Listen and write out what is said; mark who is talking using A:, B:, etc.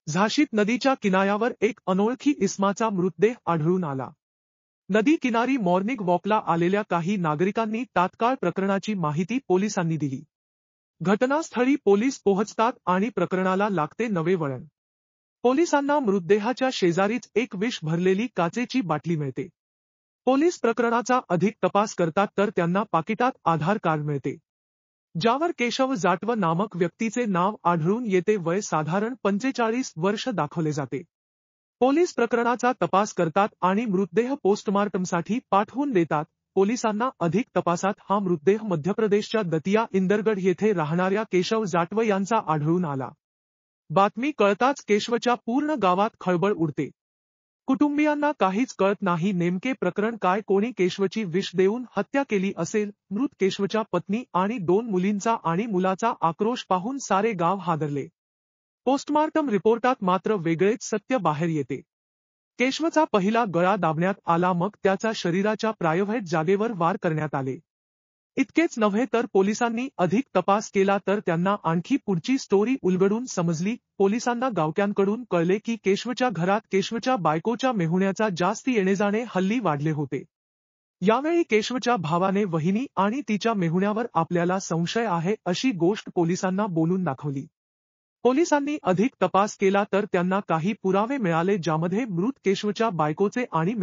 A: झाशीत नदीच्या किनाऱ्यावर एक अनोळखी इसमाचा मृतदेह आढळून आला. नदी किनारी मॉर्निंग वॉकला आलेल्या काही नागरिकांनी तात्काळ प्रकरणाची माहिती पोलिसांनी दिली. घटनास्थळी पोलीस पोहोचतात आणि प्रकरणाला लागते नवे वळण. पोलिसांना मृतदेहाच्या शेजारीच एक विष भरलेली काचेची बाटली मिळते. पोलीस प्रकरणाचा अधिक तपास करतात तर त्यांना पाकिटात आधार कार्ड मिळते, ज्यावर केशव जाटव नामक व्यक्तीचे नाव आढळून येते. वय साधारण 45 वर्ष दाखवले जाते. पोलीस प्रकरणाचा तपास करतात आणि मृतदेह पोस्टमार्टमसाठी पाठवून देतात. पोलिसांना अधिक तपासात हा मृतदेह मध्यप्रदेशच्या दतिया इंदरगढ येथे राहणाऱ्या केशव जाटव यांचा आढळून आला. बातमी कळताच केशवच्या पूर्ण गावात खळबळ उडते. कुटुंबियांना काहीच कळत नाही नेमके प्रकरण काय, कोणी केशवची विष देऊन हत्या केली असेल. मृत केशवच्या पत्नी आणि 2 मुलींचा आणि मुलाचा आक्रोश पाहून सारे गाव हादरले. पोस्टमार्टम रिपोर्टात मात्र वेगळेच सत्य बाहेर येते. केशवचा पहिला गळा दाबण्यात आला, मग त्याचा शरीराच्या प्रायव्हेट जागेवर वार करण्यात आले. इतकेच नव्हे तर पोलिसांनी अधिक तपास केला तर त्यांना आणखी पुढची स्टोरी उलगडून समजली. पोलिसांना गावक्यांकडून कळले की केशवच्या घरात केशवच्या बायकोच्या मेहुण्याचा जास्त येणेजाणे हल्ली वाढले होते. यावेळी केशवच्या भावाने वहिनी आणि तिच्या मेहुण्यावर आपल्याला संशय आहे अशी गोष्ट पोलिसांना बोलून दाखवली. पोलिसांनी अधिक तपास केला तर त्यांना काही पुरावे मिळाले, ज्यामध्ये मृत केशवच्या बायकोचे आणि